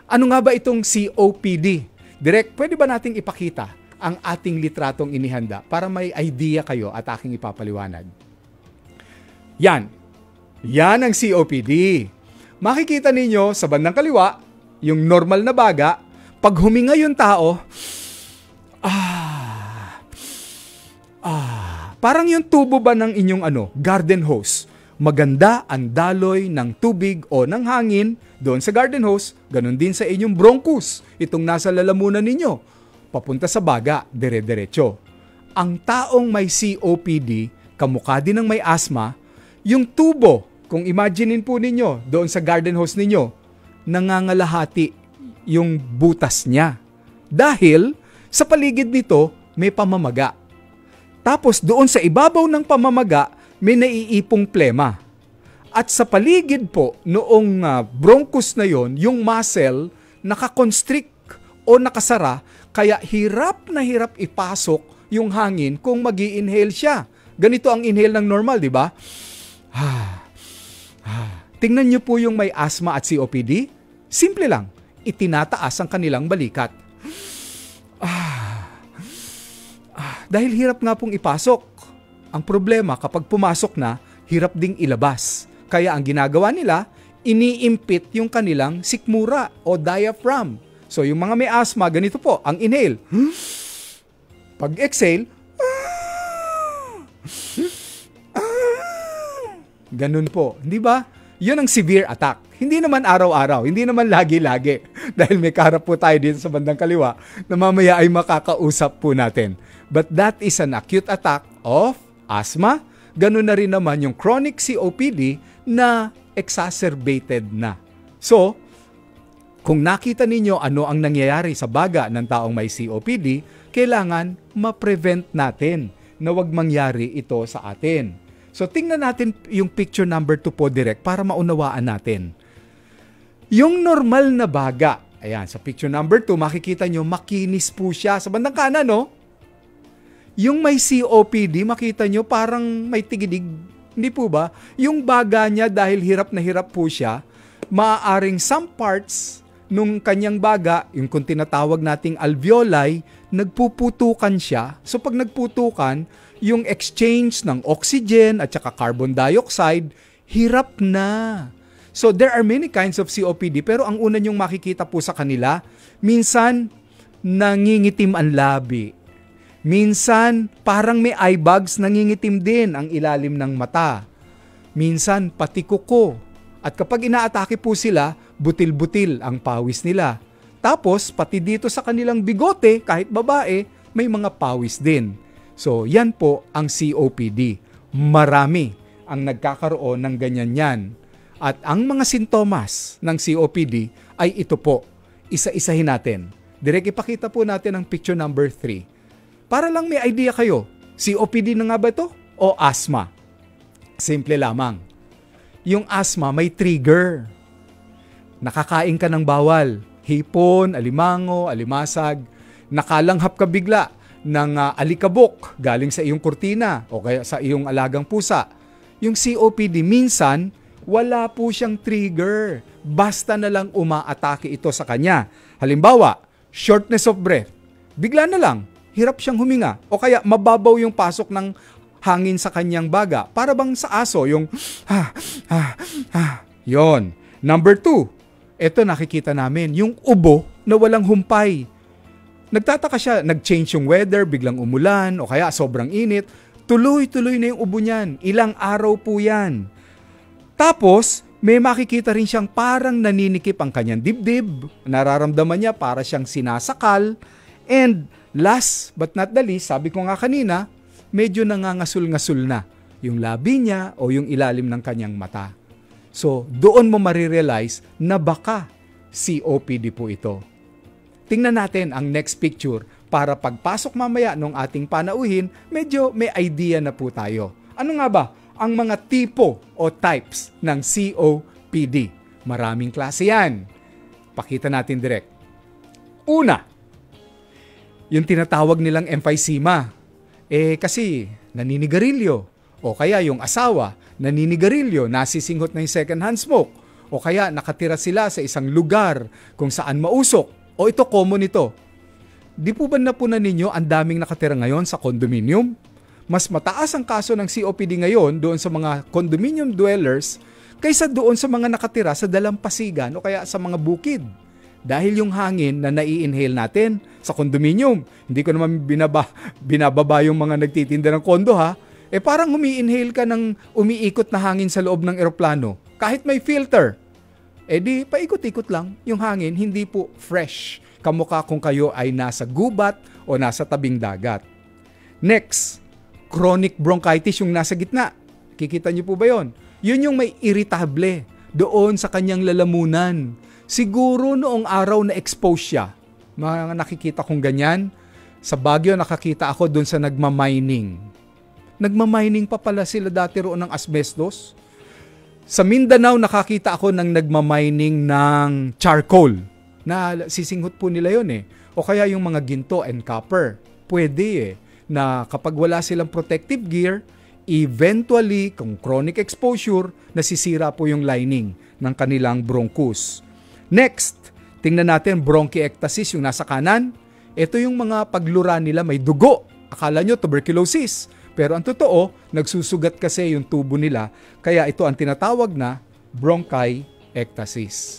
Ano nga ba itong COPD? Direk, pwede ba nating ipakita ang ating litratong inihanda para may idea kayo at aking ipapaliwanag? Yan. Yan ang COPD. Makikita ninyo sa bandang kaliwa, yung normal na baga, pag huminga yung tao, parang yung tubo ba ng inyong garden hose. Maganda ang daloy ng tubig o ng hangin doon sa garden hose, ganun din sa inyong bronchus, itong nasa lalamunan ninyo, papunta sa baga, dire-diretso. Ang taong may COPD, kamukha din ng may asthma, yung tubo, kung imaginein po ninyo, doon sa garden hose ninyo, nangangalahati yung butas niya. Dahil sa paligid nito, may pamamaga. Tapos doon sa ibabaw ng pamamaga, may naiipong plema. At sa paligid po, noong bronchus na yon, yung muscle nakakonstrict o nakasara, kaya hirap na hirap ipasok yung hangin kung mag-i-inhale siya. Ganito ang inhale ng normal, di ba? Tingnan niyo po yung may asthma at COPD. Simple lang, itinataas ang kanilang balikat. Dahil hirap nga pong ipasok. Ang problema, kapag pumasok na, hirap ding ilabas. Kaya ang ginagawa nila, iniimpit yung kanilang sikmura o diaphragm. So yung mga may asthma, ganito po, ang inhale. Pag exhale, ganun po. Di ba? Yun ang severe attack. Hindi naman araw-araw, hindi naman lagi-lagi. Dahil may kaharap po tayo dito sa bandang kaliwa na mamaya ay makakausap po natin. But that is an acute attack of asthma. Ganun na rin naman yung chronic COPD na exacerbated na. So, kung nakita ninyo ano ang nangyayari sa baga ng taong may COPD, kailangan ma-prevent natin na wag mangyari ito sa atin. So, tingnan natin yung picture number 2 po direct para maunawaan natin. Yung normal na baga, ayan, sa picture number 2, makikita nyo, makinis po siya. Sa bandang kanan, no? Yung may COPD, makita nyo, parang may tigidig. Hindi po ba? Yung baga niya, dahil hirap na hirap po siya, maaaring some parts nung kanyang baga, yung kung tinatawag nating alveoli, nagpuputukan siya. So pag nagputukan, yung exchange ng oxygen at saka carbon dioxide, hirap na. So there are many kinds of COPD, pero ang una nyong makikita po sa kanila, minsan nangingitim ang labi. Minsan parang may eye bags, nangingitim din ang ilalim ng mata. Minsan pati kuko. At kapag inaatake po sila, butil-butil ang pawis nila. Tapos pati dito sa kanilang bigote, kahit babae, may mga pawis din. So yan po ang COPD. Marami ang nagkakaroon ng ganyan yan. At ang mga sintomas ng COPD ay ito po. Isa-isahin natin. Direk ipakita po natin ang picture number 3. Para lang may idea kayo, COPD na nga ba ito o asthma? Simple lamang. Yung asthma may trigger. Nakakain ka ng bawal, hipon, alimango, alimasag, nakalanghap ka bigla ng alikabok galing sa iyong kurtina o kaya sa iyong alagang pusa. Yung COPD minsan, wala po siyang trigger. Basta na lang umaatake ito sa kanya. Halimbawa, shortness of breath. Bigla na lang, hirap siyang huminga. O kaya mababaw yung pasok ng hangin sa kanyang baga. Para bang sa aso, yung Yon. Number 2, ito nakikita namin, yung ubo na walang humpay. Nagtataka siya, nag-change yung weather, biglang umulan, o kaya sobrang init. Tuloy-tuloy na yung ubo niyan. Ilang araw po yan. Tapos, may makikita rin siyang parang naninikip ang kanyang dibdib. Nararamdaman niya para siyang sinasakal. And last but not the least, sabi ko nga kanina, medyo nangangasul-ngasul na yung labi niya o yung ilalim ng kanyang mata. So, doon mo marirealize na baka COPD po ito. Tingnan natin ang next picture para pagpasok mamaya nung ating panauhin, medyo may idea na po tayo. Ano nga ba ang mga tipo o types ng COPD? Maraming klase yan. Pakita natin direct. Una, yung tinatawag nilang emphysema. Kasi naninigarilyo. O kaya yung asawa, naninigarilyo, nasisinghot na yung second hand smoke. O kaya nakatira sila sa isang lugar kung saan mausok. O ito, common ito. Di po ba napunan ninyo ang daming nakatira ngayon sa condominium? Mas mataas ang kaso ng COPD ngayon doon sa mga condominium dwellers kaysa doon sa mga nakatira sa dalampasigan o kaya sa mga bukid. Dahil yung hangin na nai-inhale natin sa condominium, hindi ko naman binababa yung mga nagtitinda ng kondo ha, parang umi-inhale ka ng umiikot na hangin sa loob ng eroplano. Kahit may filter, di paikot-ikot lang yung hangin, hindi po fresh. Kamukha kung kayo ay nasa gubat o nasa tabing dagat. Next, chronic bronchitis yung nasa gitna. Kikita niyo po ba yon? Yun yung may irritable doon sa kanyang lalamunan. Siguro noong araw na expose siya. Mga nakikita kong ganyan. Sa Baguio nakakita ako doon sa nagmamining. Nagmamining pa pala sila dati roon ng asbestos. Sa Mindanao nakakita ako ng nagmamining ng charcoal. Na sisinghot po nila yun O kaya yung mga ginto and copper. Pwede na kapag wala silang protective gear, eventually, kung chronic exposure, nasisira po yung lining ng kanilang bronchus. Next, tingnan natin bronchiectasis yung nasa kanan. Ito yung mga paglura nila may dugo. Akala nyo tuberculosis. Pero ang totoo, nagsusugat kasi yung tubo nila. Kaya ito ang tinatawag na bronchiectasis.